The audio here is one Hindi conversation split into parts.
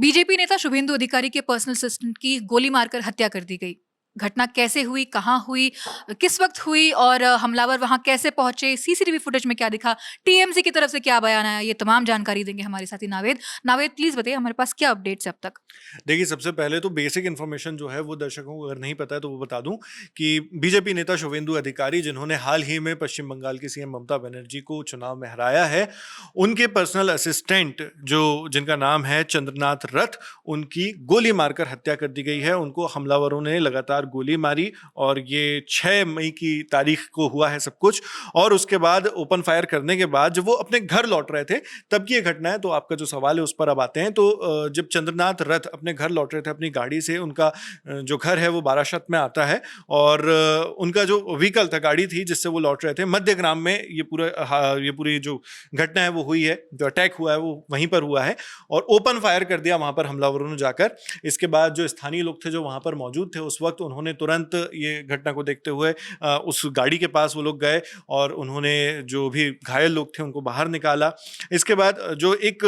बीजेपी नेता शुभेंदु अधिकारी के पर्सनल असिस्टेंट की गोली मारकर हत्या कर दी गई। घटना कैसे हुई, कहाँ हुई, किस वक्त हुई और हमलावर वहां कैसे पहुंचे, सीसीटीवी फुटेज में क्या दिखा, टीएमसी की तरफ से क्या बयान आया, ये तमाम जानकारी देंगे हमारे साथी नावेद। नावेद, प्लीज बताइए हमारे पास क्या अपडेट्स है अब तक। देखिए, सबसे पहले तो बेसिक इन्फॉर्मेशन जो है वो दर्शकों को अगर नहीं पता है तो वो बता दूं कि बीजेपी नेता शुभेंदु अधिकारी जिन्होंने हाल ही में पश्चिम बंगाल की सीएम ममता बनर्जी को चुनाव में हराया है, उनके पर्सनल असिस्टेंट जो जिनका नाम है चंद्रनाथ रथ, उनकी गोली मारकर हत्या कर दी गई है। उनको हमलावरों ने लगातार गोली मारी और ये 6 मई की तारीख को हुआ है सब कुछ। और उसके बाद ओपन फायर करने के बाद जब वो अपने घर लौट रहे थे तब की ये घटना है। तो आपका जो सवाल है उस पर अब आते हैं। तो जब चंद्रनाथ रथ अपने घर लौट रहे थे अपनी गाड़ी से, उनका जो घर है वो बाराशत में आता है और उनका जो व्हीकल था, गाड़ी थी जिससे वो लौट रहे थे, मध्य ग्राम में ये पूरी जो घटना है वो हुई है। जो अटैक हुआ है वो वहीं पर हुआ है और ओपन फायर कर दिया वहां पर हमलावरों ने जाकर। इसके बाद जो स्थानीय लोग थे जो वहां पर मौजूद थे उस वक्त, उन्होंने तुरंत ये घटना को देखते हुए उस गाड़ी के पास वो लोग गए और उन्होंने जो भी घायल लोग थे उनको बाहर निकाला। इसके बाद जो एक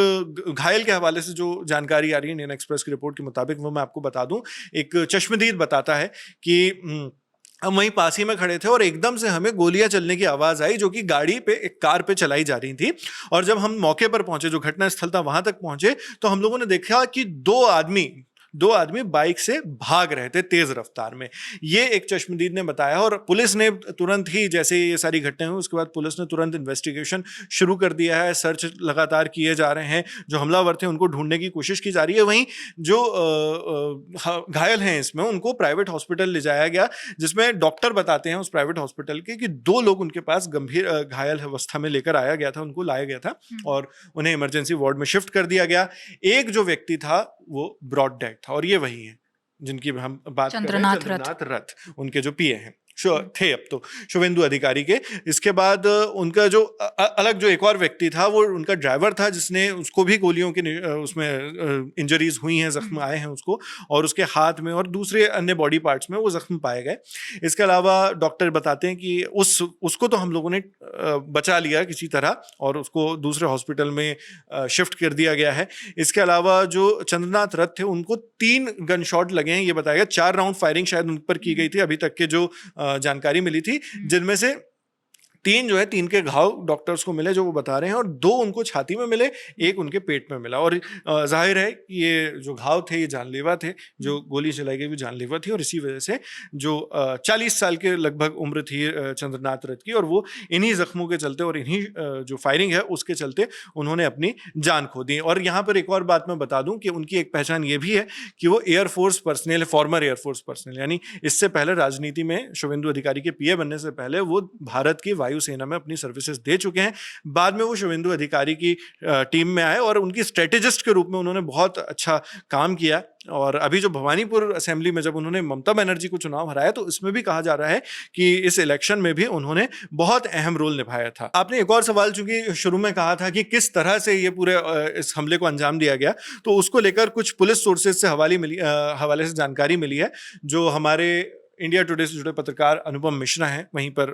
घायल के हवाले से जो जानकारी आ रही है इंडियन एक्सप्रेस की रिपोर्ट के मुताबिक, वो मैं आपको बता दूं। एक चश्मदीद बताता है कि हम वहीं पास ही में खड़े थे और एकदम से हमें गोलियां चलने की आवाज आई जो कि गाड़ी पे, एक कार पे चलाई जा रही थी। और जब हम मौके पर पहुंचे, जो घटना स्थल था वहां तक पहुंचे, तो हम लोगों ने देखा कि दो आदमी बाइक से भाग रहे थे तेज रफ्तार में। ये एक चश्मदीद ने बताया और पुलिस ने तुरंत ही, जैसे ये सारी घटनाएं हुई उसके बाद पुलिस ने तुरंत इन्वेस्टिगेशन शुरू कर दिया है। सर्च लगातार किए जा रहे हैं, जो हमलावर थे उनको ढूंढने की कोशिश की जा रही है। वहीं जो घायल हैं इसमें, उनको प्राइवेट हॉस्पिटल ले जाया गया, जिसमें डॉक्टर बताते हैं उस प्राइवेट हॉस्पिटल के कि 2 लोग उनके पास गंभीर घायल अवस्था में लेकर आया गया था, उनको लाया गया था और उन्हें इमरजेंसी वार्ड में शिफ्ट कर दिया गया। एक जो व्यक्ति था वो ब्रॉड डेड था और ये वही है जिनकी हम बात कर रहे हैं, चंद्रनाथ रथ, उनके जो पीए हैं थे अब तो, शुभेंदु अधिकारी के। इसके बाद उनका जो अलग जो एक और व्यक्ति था वो उनका ड्राइवर था, जिसने, उसको भी गोलियों की उसमें इंजरीज हुई हैं, जख्म आए हैं उसको, और उसके हाथ में और दूसरे अन्य बॉडी पार्ट्स में वो जख्म पाए गए। इसके अलावा डॉक्टर बताते हैं कि उसको तो हम लोगों ने बचा लिया किसी तरह और उसको दूसरे हॉस्पिटल में शिफ्ट कर दिया गया है। इसके अलावा जो चंद्रनाथ रथ थे उनको 3 गन शॉट लगे हैं, ये बताया गया। 4 राउंड फायरिंग शायद उन पर की गई थी अभी तक के जो जानकारी मिली थी, जिनमें से 3 जो है, 3 के घाव डॉक्टर्स को मिले जो वो बता रहे हैं, और 2 उनको छाती में मिले, एक उनके पेट में मिला। और जाहिर है कि ये जो घाव थे ये जानलेवा थे, जो गोली चलाई गई वो जानलेवा थी। और इसी वजह से जो 40 साल के लगभग उम्र थी चंद्रनाथ रथ की, और वो इन्हीं जख्मों के चलते और इन्हीं जो फायरिंग है उसके चलते उन्होंने अपनी जान खो दी। और यहाँ पर एक और बात मैं बता दूं कि उनकी एक पहचान ये भी है कि वो air force personal, farmer air force personal, यानी इससे पहले राजनीति में शुभेंदु अधिकारी के पीए बनने से पहले वो भारत की वायु सेना में अपनी सर्विसेज दे चुके हैं। बाद में वो शुभेंदु अधिकारी की टीम में आए और उनकी स्ट्रेटेजिस्ट के रूप में उन्होंने बहुत अच्छा काम किया। और अभी जो भवानीपुर असेंबली में जब उन्होंने ममता बनर्जी को चुनाव हराया, तो इसमें भी कहा जा रहा है कि इस इलेक्शन में भी उन्होंने बहुत अहम रोल निभाया था। आपने एक और सवाल चूंकि शुरू में कहा था कि किस तरह से ये पूरे इस हमले को अंजाम दिया गया, तो उसको लेकर कुछ पुलिस सोर्सेज से हवाले से जानकारी मिली है। जो हमारे इंडिया टुडे से जुड़े पत्रकार अनुपम मिश्रा हैं, वहीं पर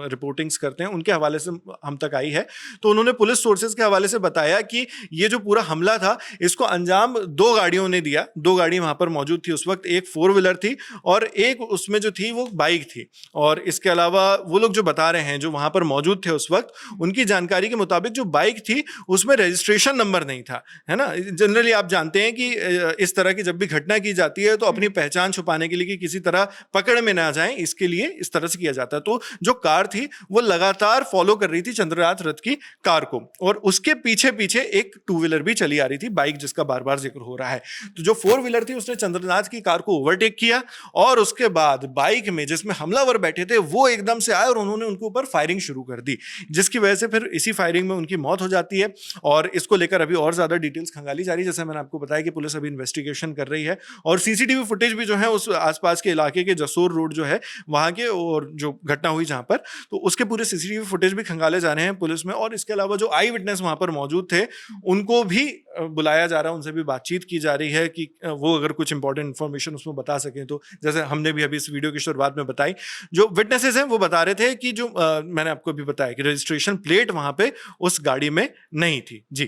रिपोर्टिंग्स करते हैं, उनके हवाले से हम तक आई है। तो उन्होंने पुलिस सोर्सेज के हवाले से बताया कि ये जो पूरा हमला था इसको अंजाम 2 गाड़ियों ने दिया। 2 गाड़ी वहां पर मौजूद थी उस वक्त, एक 4 व्हीलर थी और एक उसमें जो थी वो बाइक थी। और इसके अलावा वो लोग जो बता रहे हैं जो वहां पर मौजूद थे उस वक्त, उनकी जानकारी के मुताबिक जो बाइक थी उसमें रजिस्ट्रेशन नंबर नहीं था, है ना। जनरली आप जानते हैं कि इस तरह की जब भी घटना की जाती है तो अपनी पहचान छुपाने के लिए कि किसी तरह पकड़ में ना जाए, इसके लिए इस तरह से किया जाता है। तो जो कार थी वो लगातार फॉलो कर रही थी चंद्रनाथ रथ की कार को, और उसके पीछे पीछे एक 2 व्हीलर भी चली आ रही थी, बाइक जिसका बार बार जिक्र हो रहा है। तो जो 4 व्हीलर थी उसने चंद्रनाथ की कार को ओवरटेक किया और उसके बाद बाइक में जिसमें हमलावर बैठे थे वो एकदम से आए और उन्होंने उनके ऊपर फायरिंग शुरू कर दी, जिसकी वजह से फिर इसी फायरिंग में उनकी मौत हो जाती है। और इसको लेकर अभी और ज्यादा डिटेल्स खंगाली जा रही है, जैसे मैंने आपको बताया कि पुलिस अभी इन्वेस्टिगेशन कर रही है और सीसीटीवी फुटेज भी जो है उस आसपास के इलाके के जसोर रोड जो है वहां के, और जो घटना हुई जहां पर, तो उसके पूरे सीसीटीवी फुटेज भी खंगाले जा रहे हैं पुलिस में। और इसके अलावा जो आई विटनेस वहां पर मौजूद थे उनको भी बुलाया जा रहा है, उनसे भी बातचीत की जा रही है कि वो अगर कुछ इंपॉर्टेंट इंफॉर्मेशन उसमें बता सकें। तो जैसे हमने भी अभी इस वीडियो की शुरुआत में बताई, जो विटनेसेस हैं वो बता रहे थे कि जो मैंने आपको भी बताया कि रजिस्ट्रेशन प्लेट वहां पे उस गाड़ी में नहीं थी। जी,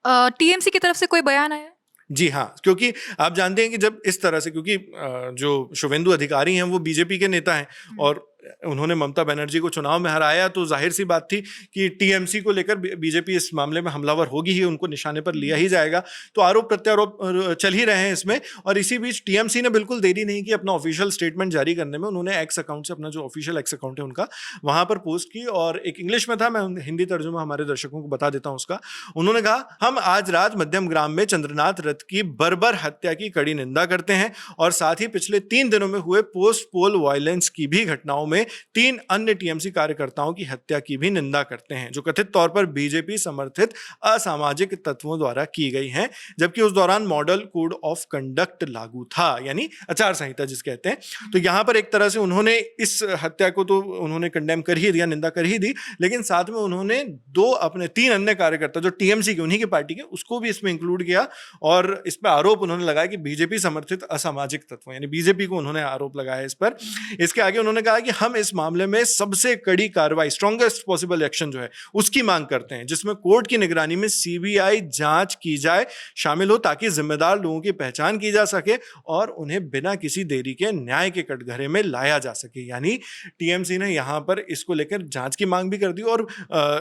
टीएमसी की तरफ से कोई बयान आया? जी हाँ, क्योंकि आप जानते हैं कि जब इस तरह से, क्योंकि जो शुवेंदु अधिकारी हैं वो बीजेपी के नेता हैं और उन्होंने ममता बनर्जी को चुनाव में हराया, तो जाहिर सी बात थी कि टीएमसी को लेकर बीजेपी इस मामले में हमलावर होगी ही, उनको निशाने पर लिया ही जाएगा। तो आरोप प्रत्यारोप चल ही रहे हैं इसमें। और इसी बीच टीएमसी ने बिल्कुल देरी नहीं की अपना ऑफिशियल स्टेटमेंट जारी करने में। उन्होंने एक्स अकाउंट से, अपना जो ऑफिशियल एक्स अकाउंट है उनका, वहां पर पोस्ट की, और एक इंग्लिश में था, मैं हिंदी तर्जुमा हमारे दर्शकों को बता देता हूं उसका। उन्होंने कहा, हम आज रात मध्यम ग्राम में चंद्रनाथ रथ की बर्बर हत्या की कड़ी निंदा करते हैं और साथ ही पिछले 3 दिनों में हुए पोस्ट पोल वायलेंस की भी घटनाओं में 3 अन्य टीएमसी कार्यकर्ताओं की हत्या की भी निंदा करते हैं, जो कथित तौर पर बीजेपी समर्थित असामाजिक तत्वों द्वारा की गई हैं, जबकि उस दौरान मॉडल कोड ऑफ कंडक्ट लागू था, यानी आचार संहिता जिस कहते हैं। तो यहां पर एक तरह से उन्होंने इस हत्या को तो उन्होंने कंडेम कर ही दिया, निंदा कर ही दी, लेकिन साथ में उन्होंने 2 अपने 3 अन्य कार्यकर्ता जो टीएमसी के, उन्हीं की पार्टी के, उसको भी इसमें इंक्लूड किया और इस पर आरोप उन्होंने लगाया कि बीजेपी समर्थित असामाजिक तत्व, यानी बीजेपी को उन्होंने आरोप लगाया इस पर। इसके आगे उन्होंने कहा कि हम इस मामले में सबसे कड़ी कार्रवाई, स्ट्रॉन्गेस्ट पॉसिबल एक्शन जो है उसकी मांग करते हैं, जिसमें कोर्ट की निगरानी में सीबीआई जांच की जाए, शामिल हो, ताकि जिम्मेदार लोगों की पहचान की जा सके और उन्हें बिना किसी देरी के न्याय के कटघरे में लाया जा सके। यानी टीएमसी ने यहां पर इसको लेकर जांच की मांग भी कर दी। और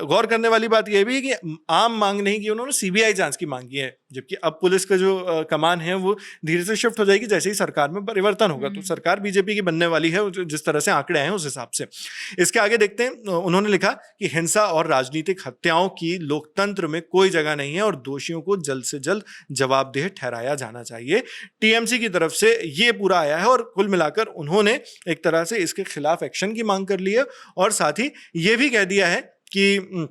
गौर करने वाली बात यह भी है कि आम मांग नहीं की उन्होंने, सीबीआई जांच की मांग की है, जबकि अब पुलिस का जो कमान है वो धीरे से शिफ्ट हो जाएगी जैसे ही सरकार में परिवर्तन होगा। तो सरकार बीजेपी की बनने वाली है, जिस तरह से आंकड़े आए हैं उस हिसाब से। इसके आगे देखते हैं, उन्होंने लिखा कि हिंसा और राजनीतिक हत्याओं की लोकतंत्र में कोई जगह नहीं है और दोषियों को जल्द से जल्द जवाबदेह ठहराया जाना चाहिए। टीएमसी की तरफ से ये पूरा आया है और कुल मिलाकर उन्होंने एक तरह से इसके खिलाफ एक्शन की मांग कर ली है और साथ ही ये भी कह दिया है कि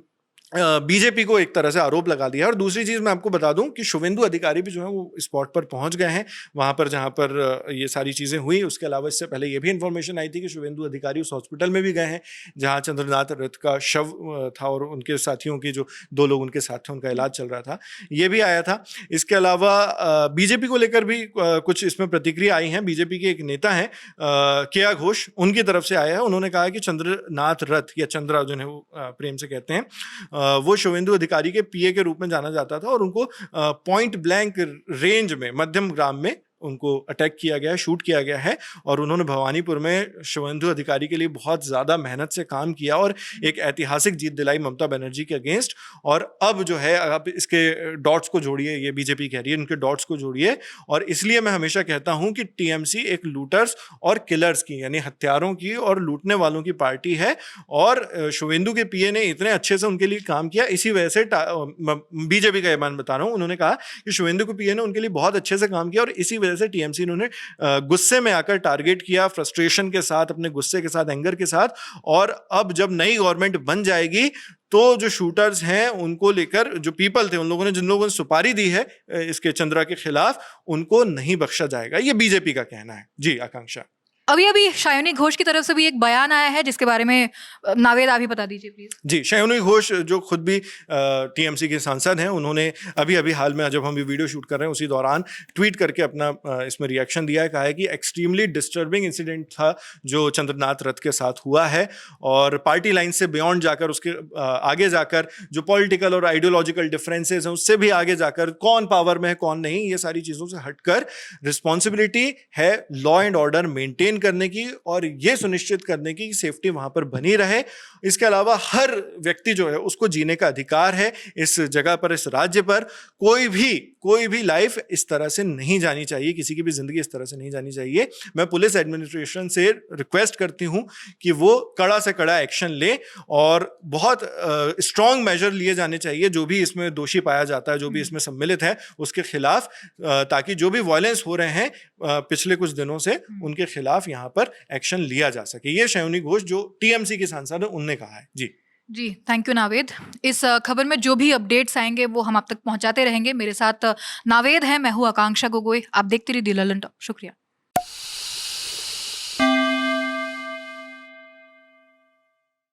बीजेपी को एक तरह से आरोप लगा दिया। और दूसरी चीज मैं आपको बता दूं कि शुवेंदु अधिकारी भी जो है वो स्पॉट पर पहुंच गए हैं, वहां पर जहां पर ये सारी चीजें हुई। उसके अलावा इससे पहले ये भी इंफॉर्मेशन आई थी कि शुवेंदु अधिकारी उस हॉस्पिटल में भी गए हैं जहां चंद्रनाथ रथ का शव था और उनके साथियों की, जो 2 लोग उनके साथ थे, उनका इलाज चल रहा था, ये भी आया था। इसके अलावा बीजेपी को लेकर भी कुछ इसमें प्रतिक्रिया आई है। बीजेपी के एक नेता हैं केया घोष, उनकी तरफ से आया है। उन्होंने कहा कि चंद्रनाथ रथ, या चंद्रा जो है वो प्रेम से कहते हैं, वो शुवेंदु अधिकारी के पीए के रूप में जाना जाता था और उनको पॉइंट ब्लैंक रेंज में मध्यम ग्राम में उनको अटैक किया गया, शूट किया गया है। और उन्होंने भवानीपुर में शुवेंदु अधिकारी के लिए बहुत ज़्यादा मेहनत से काम किया और एक ऐतिहासिक जीत दिलाई ममता बनर्जी के अगेंस्ट। और अब जो है, आप इसके डॉट्स को जोड़िए, ये बीजेपी कह रही है, इनके डॉट्स को जोड़िए। और इसलिए मैं हमेशा कहता हूं कि टीएमसी एक लूटर्स और किलर्स की, यानी हत्यारों की और लूटने वालों की पार्टी है। और शुवेंदु के पीए ने इतने अच्छे से उनके लिए काम किया, इसी वजह से बीजेपी का ये मान बता रहा हूं, उन्होंने कहा कि शुवेंदु के पीए ने उनके लिए बहुत अच्छे से काम किया और इसी वजह से टीएमसी इन्होंने गुस्से में आकर टारगेट किया, फ्रस्ट्रेशन के साथ, अपने गुस्से के साथ, एंगर के साथ। और अब जब नई गवर्नमेंट बन जाएगी तो जो शूटर्स हैं उनको लेकर, जो पीपल थे, उन लोगों ने, जिन लोगों ने सुपारी दी है इसके चंद्रा के खिलाफ, उनको नहीं बख्शा जाएगा, ये बीजेपी का कहना है। जी आकांक्षा। अभी शायोनी घोष की तरफ से भी एक बयान आया है जिसके बारे में नावेद आप ही बता दीजिए प्लीज। जी, शायोनी घोष जो खुद भी टीएमसी के सांसद हैं, उन्होंने अभी हाल में, जब हम ये वीडियो शूट कर रहे हैं उसी दौरान ट्वीट करके अपना इसमें रिएक्शन दिया है। कहा है कि एक्सट्रीमली डिस्टर्बिंग इंसिडेंट था जो चंद्रनाथ रथ के साथ हुआ है और पार्टी लाइन से बियॉन्ड जाकर, उसके आगे जाकर जो पॉलिटिकल और आइडियोलॉजिकल डिफरेंसेस हैं उससे भी आगे जाकर, कौन पावर में है कौन नहीं, ये सारी चीज़ों से हटकर रिस्पॉन्सिबिलिटी है लॉ एंड ऑर्डर मेंटेन करने की और ये सुनिश्चित करने की सेफ्टी वहां पर बनी रहे। इसके अलावा हर व्यक्ति जो है उसको जीने का अधिकार है इस जगह पर, इस राज्य पर। कोई भी लाइफ इस तरह से नहीं जानी चाहिए, किसी की भी जिंदगी इस तरह से नहीं जानी चाहिए। मैं पुलिस एडमिनिस्ट्रेशन से रिक्वेस्ट करती हूं कि वो कड़ा से कड़ा एक्शन ले और बहुत स्ट्रॉन्ग मेजर लिए जाने चाहिए जो भी इसमें दोषी पाया जाता है, जो भी इसमें सम्मिलित है उसके खिलाफ, ताकि जो भी वायलेंस हो रहे हैं पिछले कुछ दिनों से, उनके खिलाफ यहाँ पर एक्शन लिया जा सके। ये शायोनी घोष जो टीएमसी के सांसद है उनने कहा है। जी, थैंक यू नावेद। इस खबर में जो भी अपडेट्स आएंगे वो हम आप तक पहुंचाते रहेंगे। मेरे साथ नावेद हैं, मैं हूं आकांक्षा गोगोई। आप देखते रहिए दी ललन टॉक। शुक्रिया।